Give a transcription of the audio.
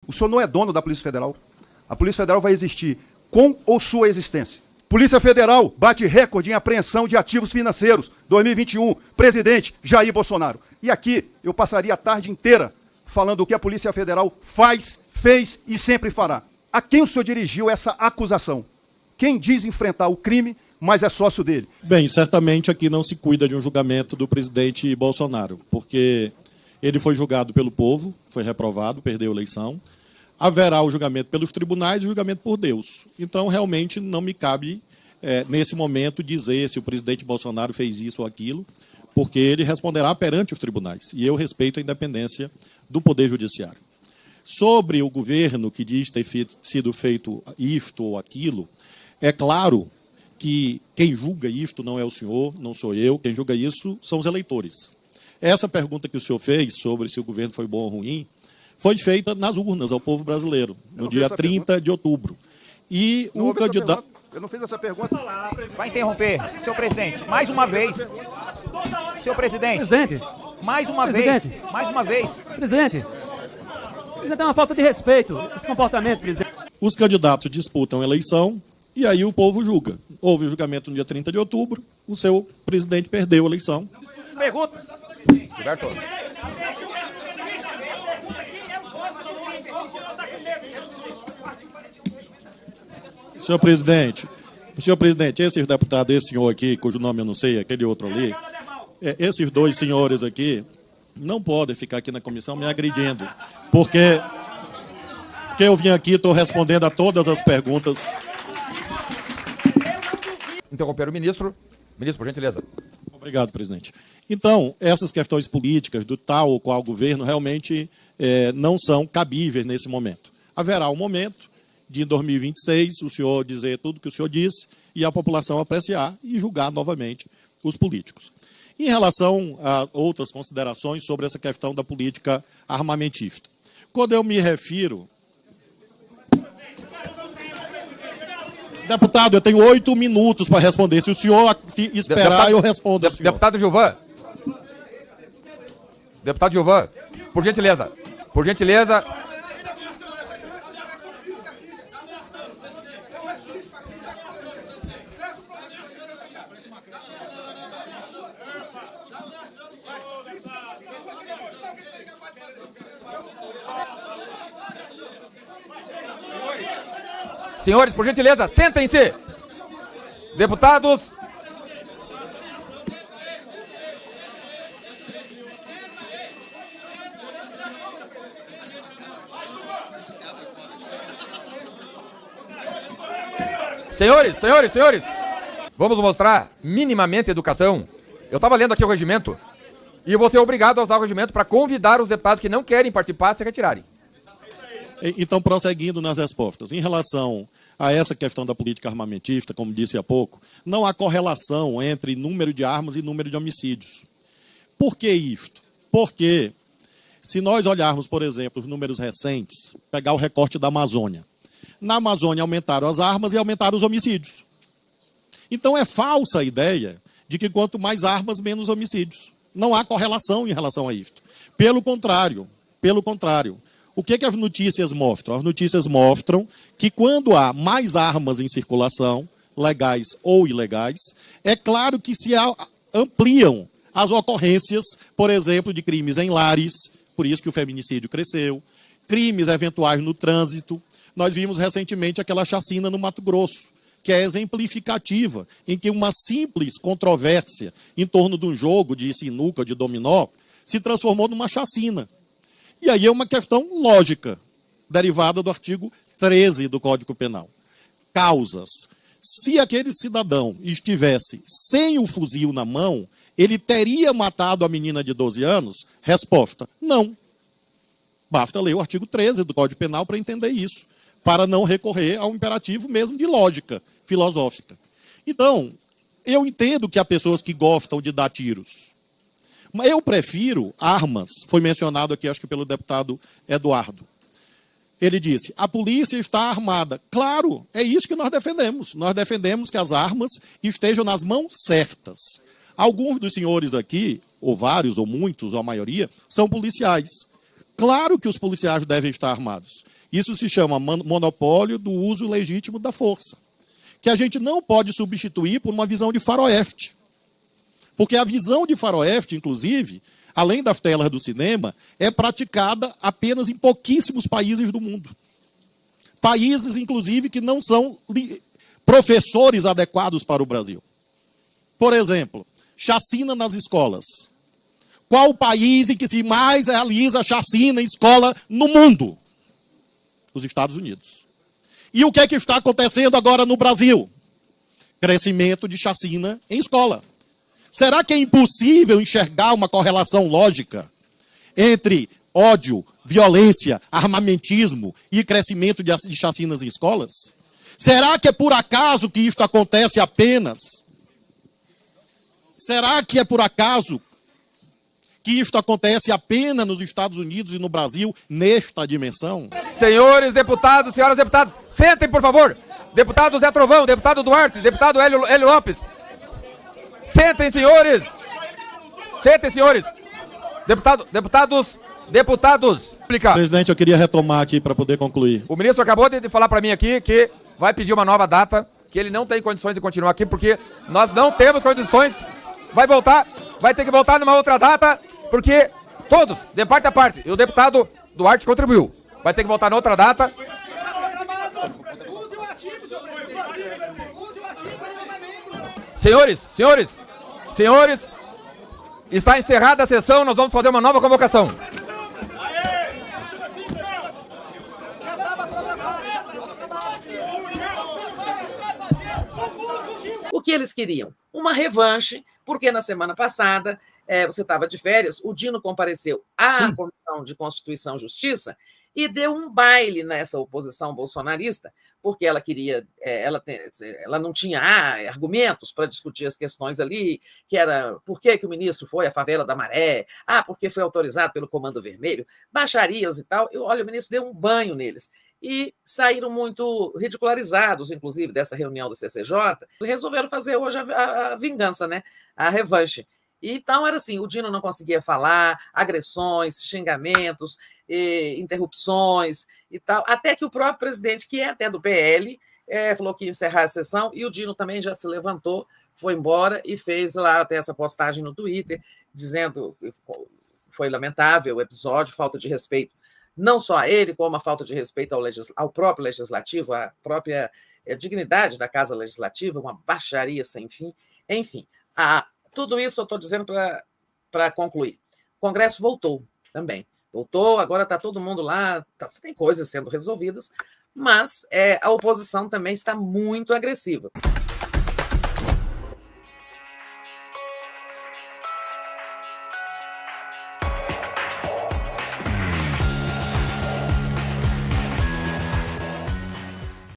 O senhor não é dono da Polícia Federal. A Polícia Federal vai existir com ou sua existência. Polícia Federal bate recorde em apreensão de ativos financeiros. 2021, presidente Jair Bolsonaro. E aqui eu passaria a tarde inteira falando o que a Polícia Federal faz, fez e sempre fará. A quem o senhor dirigiu essa acusação? Quem diz enfrentar o crime, mas é sócio dele? Bem, certamente aqui não se cuida de um julgamento do presidente Bolsonaro, porque ele foi julgado pelo povo, foi reprovado, perdeu a eleição. Haverá o julgamento pelos tribunais e o julgamento por Deus. Então, realmente, não me cabe, nesse momento, dizer se o presidente Bolsonaro fez isso ou aquilo, porque ele responderá perante os tribunais. E eu respeito a independência do Poder Judiciário. Sobre o governo que diz ter sido feito isto ou aquilo, é claro que quem julga isto não é o senhor, não sou eu, quem julga isso são os eleitores. Essa pergunta que o senhor fez sobre se o governo foi bom ou ruim, foi feita nas urnas ao povo brasileiro, no dia 30 de outubro. E o candidato... Eu não fiz essa pergunta. Vai interromper, senhor presidente, mais uma vez. Senhor presidente. Presidente. Mais uma Presidente. vez. Mais uma vez. Presidente. Isso é uma falta de respeito, esse comportamento, presidente. Os candidatos disputam a eleição e aí o povo julga. Houve o julgamento no dia 30 de outubro, o seu presidente perdeu a eleição. Pergunta. Gilberto. Senhor presidente, esses deputados, esse senhor aqui, cujo nome eu não sei, aquele outro ali, esses dois senhores aqui, não podem ficar aqui na comissão me agredindo, porque eu vim aqui e estou respondendo a todas as perguntas. Interromper o ministro. Ministro, por gentileza. Obrigado, presidente. Então, essas questões políticas do tal ou qual governo realmente não são cabíveis nesse momento. Haverá um momento de, em 2026, o senhor dizer tudo o que o senhor disse e a população apreciar e julgar novamente os políticos. Em relação a outras considerações sobre essa questão da política armamentista. Quando eu me refiro... Deputado, eu tenho 8 minutos para responder. Se o senhor se esperar, eu respondo ao senhor. Deputado Gilvan. Deputado Gilvan, por gentileza. Por gentileza. Senhores, por gentileza, sentem-se. Deputados. Senhores. Vamos mostrar minimamente educação. Eu estava lendo aqui o regimento e você é obrigado a usar o regimento para convidar os deputados que não querem participar a se retirarem. Então, prosseguindo nas respostas, em relação a essa questão da política armamentista, como disse há pouco, não há correlação entre número de armas e número de homicídios. Por que isto? Porque, se nós olharmos, por exemplo, os números recentes, pegar o recorte da Amazônia, na Amazônia aumentaram as armas e aumentaram os homicídios. Então, é falsa a ideia de que quanto mais armas, menos homicídios. Não há correlação em relação a isto. Pelo contrário. O que as notícias mostram? As notícias mostram que quando há mais armas em circulação, legais ou ilegais, é claro que se ampliam as ocorrências, por exemplo, de crimes em lares, por isso que o feminicídio cresceu, crimes eventuais no trânsito. Nós vimos recentemente aquela chacina no Mato Grosso, que é exemplificativa, em que uma simples controvérsia em torno de um jogo de sinuca, de dominó, se transformou numa chacina. E aí é uma questão lógica, derivada do artigo 13 do Código Penal. Causas. Se aquele cidadão estivesse sem o fuzil na mão, ele teria matado a menina de 12 anos? Resposta, não. Basta ler o artigo 13 do Código Penal para entender isso, para não recorrer ao imperativo mesmo de lógica filosófica. Então, eu entendo que há pessoas que gostam de dar tiros. Mas eu prefiro armas, foi mencionado aqui, acho que pelo deputado Eduardo. Ele disse, a polícia está armada. Claro, é isso que nós defendemos. Nós defendemos que as armas estejam nas mãos certas. Alguns dos senhores aqui, ou vários, ou muitos, ou a maioria, são policiais. Claro que os policiais devem estar armados. Isso se chama monopólio do uso legítimo da força, que a gente não pode substituir por uma visão de faroeste. Porque a visão de faroeste, inclusive, além das telas do cinema, é praticada apenas em pouquíssimos países do mundo. Países, inclusive, que não são professores adequados para o Brasil. Por exemplo, chacina nas escolas. Qual o país em que se mais realiza chacina em escola no mundo? Os Estados Unidos. E o que é que está acontecendo agora no Brasil? Crescimento de chacina em escola. Será que é impossível enxergar uma correlação lógica entre ódio, violência, armamentismo e crescimento de chacinas em escolas? Será que é por acaso que isto acontece apenas? Será que é por acaso que isto acontece apenas nos Estados Unidos e no Brasil, nesta dimensão? Senhores deputados, senhoras deputadas, sentem, por favor. Deputado Zé Trovão, deputado Duarte, deputado Hélio Lopes. Sentem, senhores. Sentem, senhores. Deputados, explicar. Presidente, eu queria retomar aqui para poder concluir. O ministro acabou de falar para mim aqui que vai pedir uma nova data, que ele não tem condições de continuar aqui, porque nós não temos condições. Vai ter que voltar numa outra data, porque todos, de parte a parte, e o deputado Duarte contribuiu. Vai ter que voltar na outra data. Senhores, está encerrada a sessão, nós vamos fazer uma nova convocação. O que eles queriam? Uma revanche, porque na semana passada, você estava de férias, o Dino compareceu à Comissão de Constituição e Justiça e deu um baile nessa oposição bolsonarista, porque ela queria, ela não tinha argumentos para discutir as questões ali, que era por que o ministro foi à favela da Maré, porque foi autorizado pelo Comando Vermelho, baixarias e tal. Olha, o ministro deu um banho neles. E saíram muito ridicularizados, inclusive, dessa reunião da CCJ, resolveram fazer hoje a vingança, né? A revanche. Então, era assim, o Dino não conseguia falar, agressões, xingamentos, interrupções e tal, até que o próprio presidente, que é até do PL, falou que ia encerrar a sessão, e o Dino também já se levantou, foi embora e fez lá até essa postagem no Twitter, dizendo que foi lamentável o episódio, falta de respeito, não só a ele, como a falta de respeito ao próprio legislativo, à própria dignidade da Casa Legislativa, uma baixaria sem fim. Enfim, tudo isso eu estou dizendo para concluir. O Congresso voltou também. Voltou, agora está todo mundo lá, tem coisas sendo resolvidas, mas a oposição também está muito agressiva.